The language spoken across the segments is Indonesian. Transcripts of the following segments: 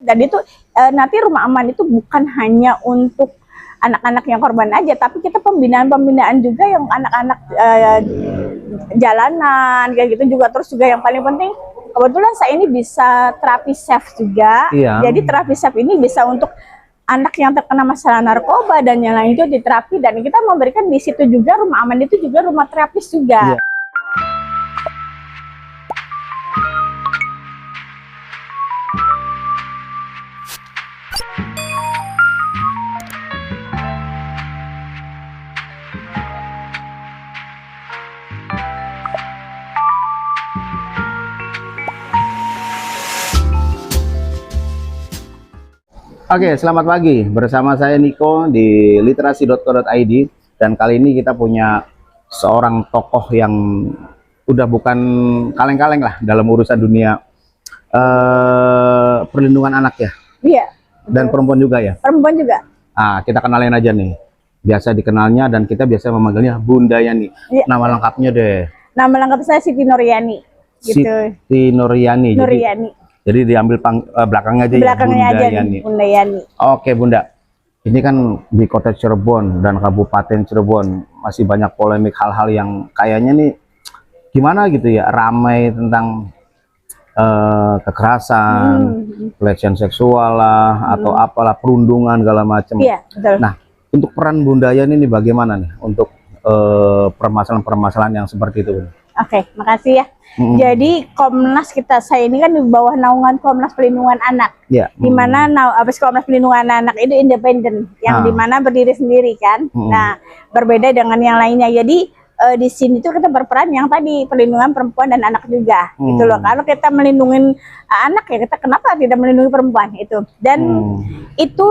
Dan itu nanti rumah aman itu bukan hanya untuk anak-anak yang korban aja, tapi kita pembinaan juga yang anak-anak jalanan kayak gitu juga. Terus juga yang paling penting, kebetulan saya ini bisa terapi SAFE juga. Jadi terapi SAFE ini bisa untuk anak yang terkena masalah narkoba dan yang lain itu diterapi, dan kita memberikan di situ juga rumah aman itu juga rumah terapis juga. Oke, selamat pagi. Bersama saya Niko di literasi.co.id, dan kali ini kita punya seorang tokoh yang udah bukan kaleng-kaleng lah dalam urusan dunia perlindungan anak ya. Iya. Dan perempuan juga ya. Perempuan juga. Ah, kita kenalin aja nih. Biasa dikenalnya dan kita biasa memanggilnya Bunda Yani. Iya. Nama lengkapnya deh. Nama lengkap saya Siti Nuryani. Gitu. Siti Nuryani. Nuryani. Jadi diambil belakangnya aja belakangnya ya, Bunda aja Yani. Bunda Yani. Oke Bunda, ini kan di kota Cirebon dan Kabupaten Cirebon masih banyak polemik hal-hal yang kayaknya nih gimana gitu ya, ramai tentang kekerasan, pelecehan seksual lah, atau apalah, perundungan segala macam. Iya, betul. Nah, untuk peran Bunda Yani ini bagaimana nih untuk permasalahan-permasalahan yang seperti itu? Oke, makasih ya. Jadi Komnas saya ini kan di bawah naungan Komnas Perlindungan Anak. Dimana Komnas Perlindungan Anak itu independen, yang dimana berdiri sendiri kan. Nah, berbeda dengan yang lainnya. Jadi di sini tuh kita berperan yang tadi perlindungan perempuan dan anak juga, gitu loh. Kalau kita melindungi anak ya, kita kenapa tidak melindungi perempuan itu? Dan itu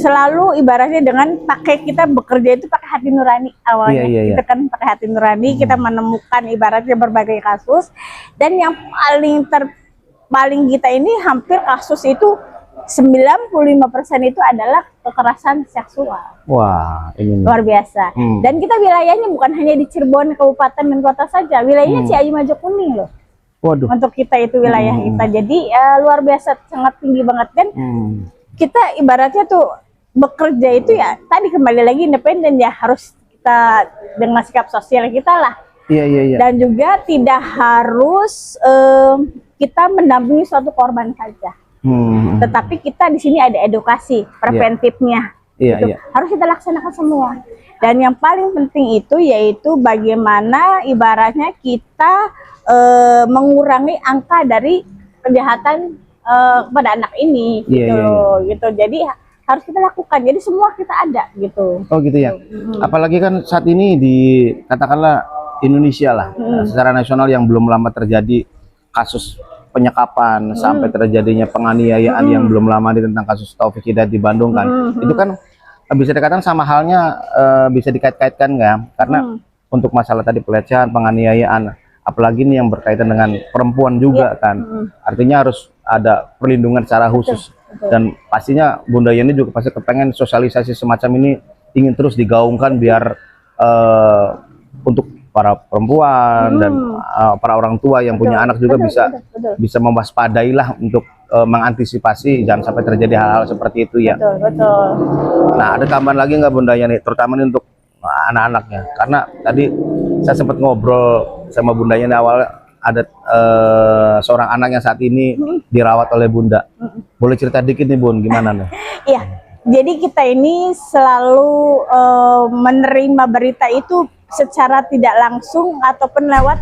selalu ibaratnya dengan kita bekerja itu pakai hati nurani awalnya. Kita kan pakai hati nurani, kita menemukan ibaratnya berbagai kasus, dan yang paling kita ini hampir kasus itu 95% itu adalah kekerasan seksual. Wah, ini luar biasa. Dan kita wilayahnya bukan hanya di Cirebon, kabupaten dan kota saja, wilayahnya Ciayu Majokuning loh. Waduh. Untuk kita itu wilayah kita. Jadi luar biasa, sangat tinggi banget. Dan kita ibaratnya tuh bekerja itu ya tadi kembali lagi independen ya, harus kita dengan sikap sosial kita lah. Dan juga tidak harus kita mendampingi suatu korban saja. Tetapi kita di sini ada edukasi preventifnya, harus kita laksanakan semua. Dan yang paling penting itu yaitu bagaimana ibaratnya kita mengurangi angka dari kejahatan kepada anak ini, gitu. Jadi harus kita lakukan. Jadi semua kita ada, gitu. Oh gitu ya. Apalagi kan saat ini di katakanlah Indonesia lah, secara nasional yang belum lama terjadi kasus penyekapan sampai terjadinya penganiayaan yang belum lama tentang kasus Taufik Hidayat di Bandung kan. Itu kan bisa dikatakan sama halnya, bisa dikait-kaitkan nggak? Karena untuk masalah tadi pelecehan, penganiayaan, apalagi ini yang berkaitan dengan perempuan juga kan. Artinya harus ada perlindungan secara khusus. Dan pastinya Bunda Yani juga pasti kepengen sosialisasi semacam ini ingin terus digaungkan biar untuk para perempuan dan para orang tua yang punya anak juga bisa mewaspadailah untuk mengantisipasi jangan sampai terjadi hal-hal seperti itu ya. Nah, ada tambahan lagi nggak Bunda Yani, terutama ini untuk anak-anaknya? Karena tadi saya sempat ngobrol sama Bunda Yani awal, ada seorang anak yang saat ini dirawat oleh Bunda. Boleh cerita dikit nih Bun, gimana nih? Iya, jadi kita ini selalu menerima berita itu secara tidak langsung ataupun lewat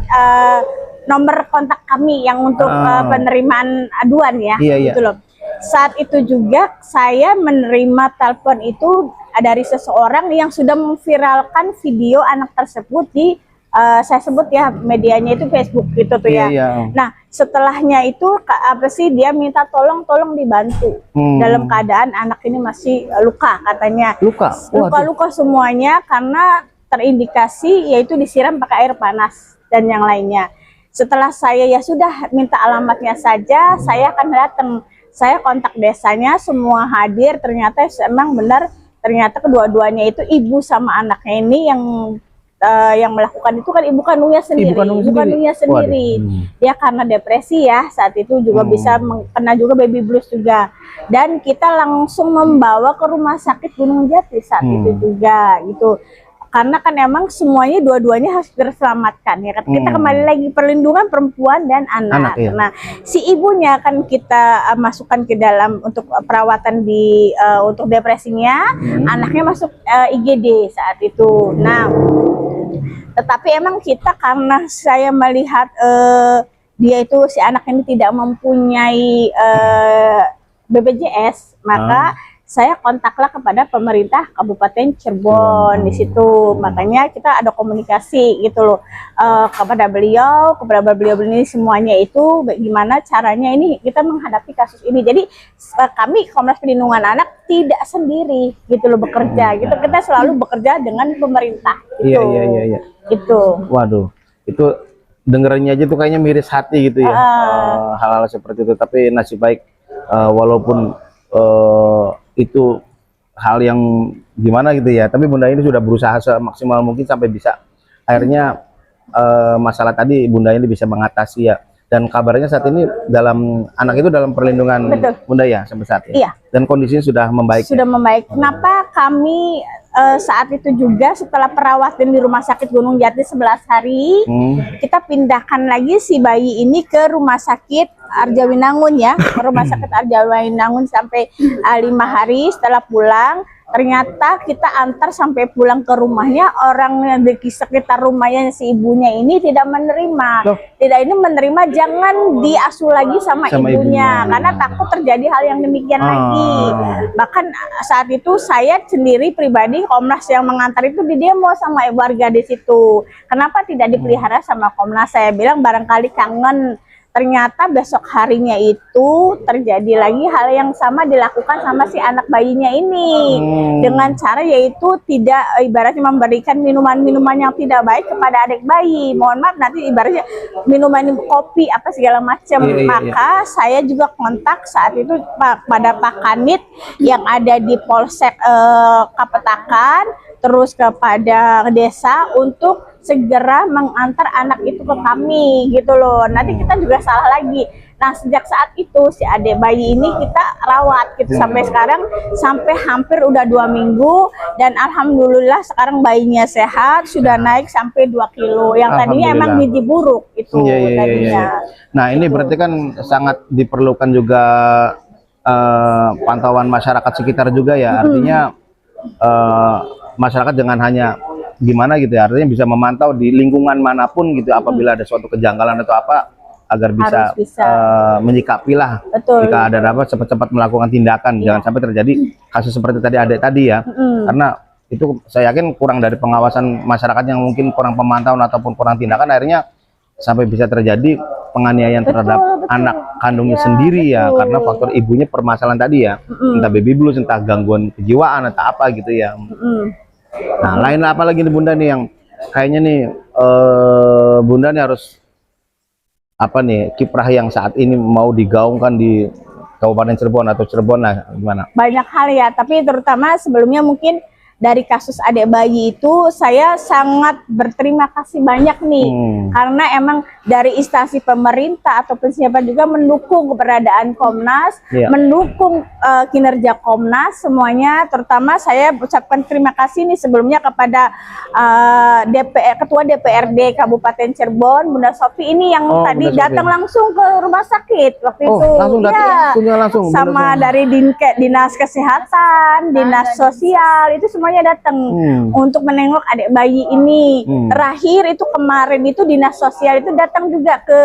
nomor kontak kami yang untuk penerimaan aduan ya, gitu loh. Saat itu juga saya menerima telepon itu dari seseorang yang sudah memviralkan video anak tersebut di saya sebut ya medianya itu Facebook gitu tuh ya. Nah, setelahnya itu dia minta tolong dibantu dalam keadaan anak ini masih luka katanya. Luka semuanya karena terindikasi yaitu disiram pakai air panas dan yang lainnya. Setelah saya ya sudah minta alamatnya saja, saya akan datang. Saya kontak desanya, semua hadir. Ternyata memang benar, ternyata kedua-duanya itu ibu sama anaknya ini yang yang melakukan itu kan ibu kandungnya sendiri. Ibu kandungnya sendiri. Dia karena depresi ya saat itu juga bisa kena juga baby blues juga. Dan kita langsung membawa ke rumah sakit Gunung Jati saat itu juga gitu. Karena kan emang semuanya dua-duanya harus terselamatkan ya. Kita kembali lagi perlindungan perempuan dan anak. Ya. Nah, si ibunya kan kita masukkan ke dalam untuk perawatan di untuk depresinya, anaknya masuk IGD saat itu. Nah, tetapi emang kita karena saya melihat dia itu si anak ini tidak mempunyai BPJS, maka saya kontaklah kepada pemerintah Kabupaten Cirebon di situ. Makanya kita ada komunikasi gitu loh kepada beliau ini semuanya itu bagaimana caranya ini kita menghadapi kasus ini. Jadi kami Komnas Perlindungan Anak tidak sendiri gitu loh bekerja gitu. Kita selalu bekerja dengan pemerintah gitu. Iya. Gitu. Waduh, itu dengerannya aja tuh kayaknya miris hati gitu ya. Hal-hal seperti itu, tapi nasib baik walaupun itu hal yang gimana gitu ya, tapi Bunda ini sudah berusaha semaksimal mungkin sampai bisa akhirnya masalah tadi Bunda ini bisa mengatasi ya. Dan kabarnya saat ini dalam anak itu dalam perlindungan Bunda ya sampai saat ini. Iya. Dan kondisinya sudah membaik. Sudah membaik. Kenapa kami saat itu juga setelah perawatan di Rumah Sakit Gunung Jati 11 hari, kita pindahkan lagi si bayi ini ke Rumah Sakit Arjawinangun ya, ke Rumah Sakit Arjawinangun sampai 5 hari setelah pulang. Ternyata kita antar sampai pulang ke rumahnya, orang yang di sekitar rumahnya si ibunya ini tidak menerima. Menerima jangan diasuh lagi sama ibunya, karena takut terjadi hal yang demikian lagi. Bahkan saat itu saya sendiri pribadi Komnas yang mengantar itu di demo sama warga di situ. Kenapa tidak dipelihara sama Komnas? Saya bilang barangkali kangen. Ternyata besok harinya itu terjadi lagi hal yang sama dilakukan sama si anak bayinya ini dengan cara yaitu tidak ibaratnya memberikan minuman-minuman yang tidak baik kepada adik bayi. Mohon maaf nanti ibaratnya minuman kopi apa segala macam. Maka saya juga kontak saat itu pada Pak Kanit yang ada di Polsek Kapetakan, terus kepada desa untuk segera mengantar anak itu ke kami gitu loh. Nanti kita juga salah lagi. Nah sejak saat itu si adik bayi ini kita rawat gitu sampai sekarang, sampai hampir udah 2 minggu, dan alhamdulillah sekarang bayinya sehat, sudah naik sampai 2 kilo yang tadinya emang gizi buruk itu tadinya. Nah ini berarti kan sangat diperlukan juga pantauan masyarakat sekitar juga ya. Artinya masyarakat jangan hanya gimana gitu ya, artinya bisa memantau di lingkungan manapun gitu apabila ada suatu kejanggalan atau apa, agar bisa menyikapi lah. Jika ada apa cepat-cepat melakukan tindakan, jangan sampai terjadi kasus seperti tadi ya. Karena itu saya yakin kurang dari pengawasan masyarakat yang mungkin kurang pemantauan ataupun kurang tindakan, akhirnya sampai bisa terjadi penganiayaan terhadap anak kandungnya sendiri ya, karena faktor ibunya permasalahan tadi ya, entah baby blues, entah gangguan kejiwaan atau apa gitu ya. Nah, lain apa lagi nih Bunda nih yang kayaknya nih Bunda nih harus apa nih kiprah yang saat ini mau digaungkan di Kabupaten Cirebon atau Cirebon lah, gimana? Banyak hal ya, tapi terutama sebelumnya mungkin dari kasus adik bayi itu saya sangat berterima kasih banyak nih, karena emang dari instansi pemerintah ataupun siapa juga mendukung keberadaan Komnas, mendukung kinerja Komnas semuanya. Terutama saya ucapkan terima kasih nih sebelumnya kepada Ketua DPRD Kabupaten Cirebon, Bunda Sofi ini yang tadi datang langsung ke rumah sakit waktu itu. Langsung sama dari Dinas Kesehatan, Dinas Sosial, itu semuanya datang untuk menengok adik bayi ini. Terakhir itu kemarin itu Dinas Sosial itu datang juga ke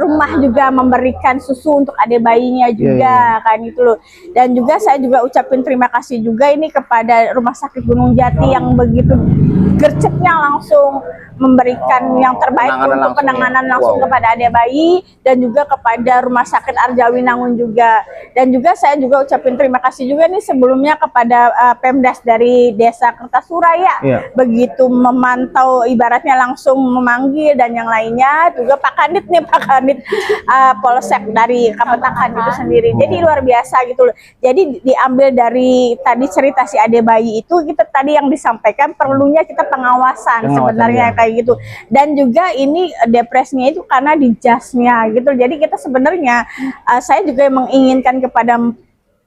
rumah juga memberikan susu untuk adik bayinya juga kan itu loh. Dan juga saya juga ucapin terima kasih juga ini kepada Rumah Sakit Gunung Jati yang begitu gercepnya langsung memberikan yang terbaik untuk penanganan langsung kepada adik bayi, dan juga kepada Rumah Sakit Arjawinangun juga. Dan juga saya juga ucapin terima kasih juga nih sebelumnya kepada Pemdas dari Desa Kertasura ya. Begitu memantau, ibaratnya langsung memanggil dan yang lainnya, juga Pak Kanit nih, Pak Kanit Polsek dari Kapetakan itu sendiri. Jadi luar biasa gitu loh. Jadi diambil dari tadi cerita si Ade bayi itu, kita tadi yang disampaikan perlunya kita pengawasan sebenarnya kayak gitu. Dan juga ini depresinya itu karena di jasnya gitu. Jadi kita sebenarnya saya juga menginginkan kepada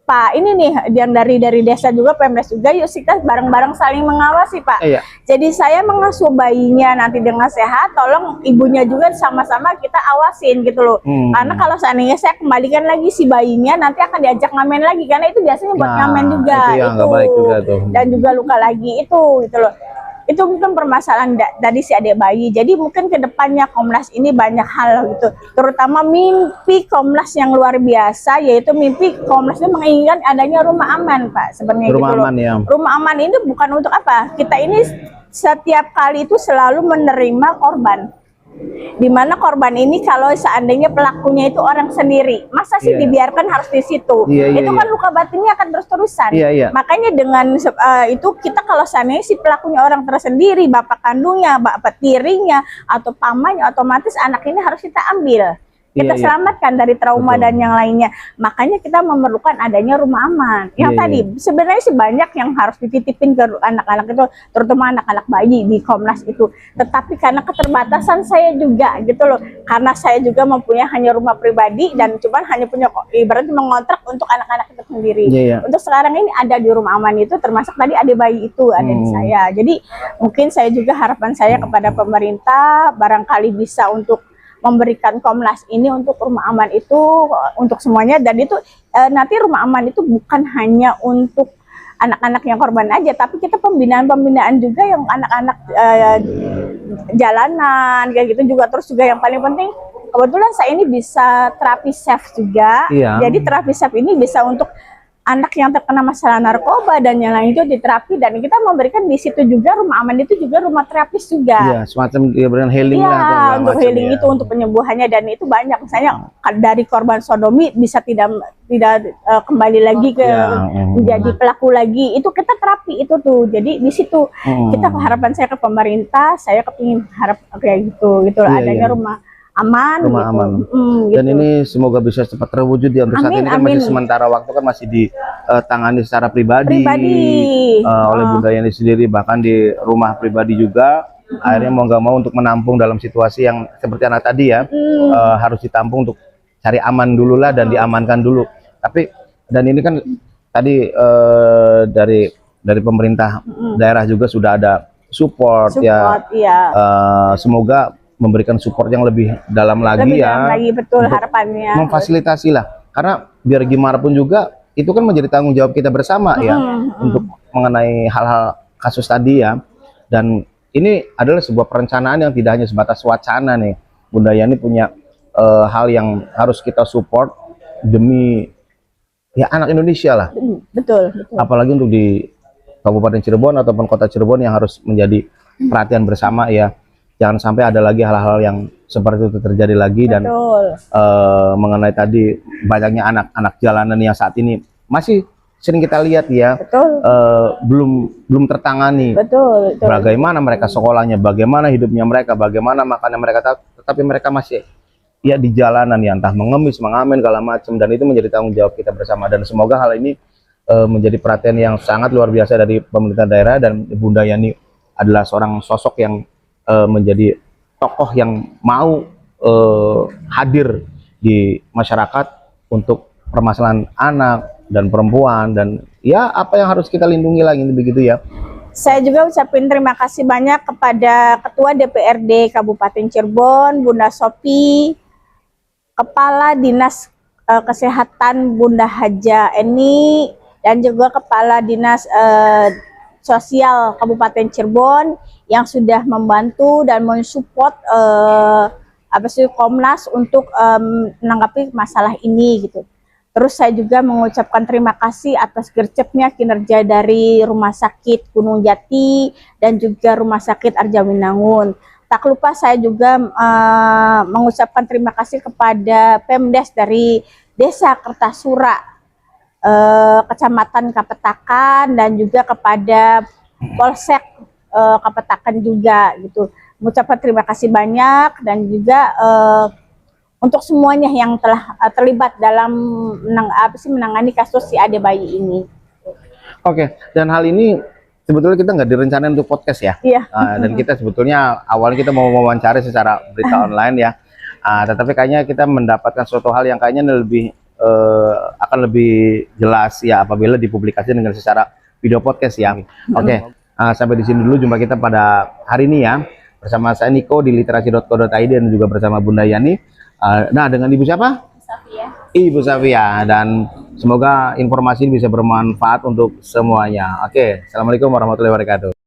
Pak ini nih yang dari desa juga, Pemdas juga, yuk kita bareng-bareng saling mengawasi Pak. Jadi saya mengasuh bayinya nanti dengan sehat, tolong ibunya juga sama-sama kita awasin gitu loh. Karena kalau seandainya saya kembalikan lagi si bayinya, nanti akan diajak ngamen lagi, karena itu biasanya buat ngamen juga itu, baik juga tuh. Dan juga luka lagi itu gitu loh. Itu mungkin permasalahan dari si adik bayi. Jadi mungkin kedepannya Komnas ini banyak hal gitu, terutama mimpi Komnas yang luar biasa, yaitu mimpi Komnas itu menginginkan adanya rumah aman Pak sebenarnya gitu loh. Rumah aman ini bukan untuk apa, kita ini setiap kali itu selalu menerima korban, dimana korban ini kalau seandainya pelakunya itu orang sendiri, masa sih dibiarkan harus di situ? Itu kan luka batinnya akan terus-terusan. Makanya dengan itu kita kalau seandainya si pelakunya orang tersendiri, bapak kandungnya, bapak tirinya, atau pamannya, otomatis anak ini harus kita ambil, kita selamatkan dari trauma dan yang lainnya. Makanya kita memerlukan adanya rumah aman. Yang tadi sebenarnya sih banyak yang harus dititipin ke anak-anak itu, terutama anak-anak bayi di Komnas itu. Tetapi karena keterbatasan saya juga gitu loh, karena saya juga mempunyai hanya rumah pribadi dan cuman hanya punya ibaratnya mengontrak untuk anak-anak itu sendiri. Untuk sekarang ini ada di rumah aman itu, termasuk tadi ada bayi itu ada di saya. Jadi mungkin saya juga harapan saya kepada pemerintah barangkali bisa untuk memberikan Komnas ini untuk rumah aman itu untuk semuanya. Dan itu nanti rumah aman itu bukan hanya untuk anak-anak yang korban aja, tapi kita pembinaan juga yang anak-anak jalanan kayak gitu juga. Terus juga yang paling penting, kebetulan saya ini bisa terapi SAFE juga. Jadi terapi SAFE ini bisa untuk anak yang terkena masalah narkoba dan yang lain itu diterapi, dan kita memberikan di situ juga rumah aman itu juga rumah terapis juga. Semacam diberikan healing lah. Untuk healing itu untuk penyembuhannya, dan itu banyak. Misalnya dari korban sodomi bisa tidak kembali lagi ke menjadi pelaku lagi, itu kita terapi itu tuh. Jadi di situ kita harapan saya ke pemerintah, saya kepingin harap kayak gitu adanya rumah aman, Dan ini semoga bisa cepat terwujud ya. Untuk saat ini kan masih sementara waktu, kan masih ditangani secara pribadi oleh Bunda Yani sendiri, bahkan di rumah pribadi juga. Akhirnya mau nggak mau untuk menampung dalam situasi yang seperti anak tadi ya, harus ditampung untuk cari aman dulu lah dan diamankan dulu. Tapi dan ini kan tadi dari pemerintah daerah juga sudah ada support ya. Semoga memberikan support yang lebih dalam lagi betul harapannya, memfasilitasi lah, karena biar gimana pun juga itu kan menjadi tanggung jawab kita bersama untuk mengenai hal-hal kasus tadi ya. Dan ini adalah sebuah perencanaan yang tidak hanya sebatas wacana nih. Bunda Yani punya hal yang harus kita support demi ya anak Indonesia lah. Betul. Apalagi untuk di Kabupaten Cirebon ataupun Kota Cirebon yang harus menjadi perhatian bersama ya. Jangan sampai ada lagi hal-hal yang seperti itu terjadi lagi. Dan mengenai tadi banyaknya anak-anak jalanan yang saat ini masih sering kita lihat ya, belum tertangani. Bagaimana mereka sekolahnya, bagaimana hidupnya mereka, bagaimana makannya mereka, tetapi mereka masih ya di jalanan ya, entah mengemis, mengamen, segala macam. Dan itu menjadi tanggung jawab kita bersama. Dan semoga hal ini menjadi perhatian yang sangat luar biasa dari pemerintah daerah. Dan Bunda Yani adalah seorang sosok yang menjadi tokoh yang mau hadir di masyarakat untuk permasalahan anak dan perempuan, dan ya apa yang harus kita lindungi lagi begitu ya. Saya juga ucapin terima kasih banyak kepada Ketua DPRD Kabupaten Cirebon Bunda Sopi, Kepala Dinas Kesehatan Bunda Haja Eni, dan juga Kepala Dinas Sosial Kabupaten Cirebon yang sudah membantu dan mensupport Komnas untuk menanggapi masalah ini gitu. Terus saya juga mengucapkan terima kasih atas gercepnya kinerja dari Rumah Sakit Gunung Jati dan juga Rumah Sakit Arjawinangun. Tak lupa saya juga mengucapkan terima kasih kepada Pemdes dari Desa Kertasura Kecamatan Kapetakan dan juga kepada Polsek Kapetakan juga gitu. Mengucapkan terima kasih banyak dan juga untuk semuanya yang telah terlibat dalam menangani kasus si Ade bayi ini. Oke, dan hal ini sebetulnya kita nggak direncanain untuk podcast ya. Iya. Dan kita sebetulnya awalnya kita mau mewawancari secara berita online ya. Tetapi kayaknya kita mendapatkan suatu hal yang kayaknya lebih akan lebih jelas ya apabila dipublikasikan dengan secara video podcast ya. Oke, sampai di sini dulu jumpa kita pada hari ini ya. Bersama saya Niko di literasi.co.id dan juga bersama Bunda Yani. Nah, dengan Ibu siapa? Ibu Safia, dan semoga informasi ini bisa bermanfaat untuk semuanya. Oke, assalamualaikum warahmatullahi wabarakatuh.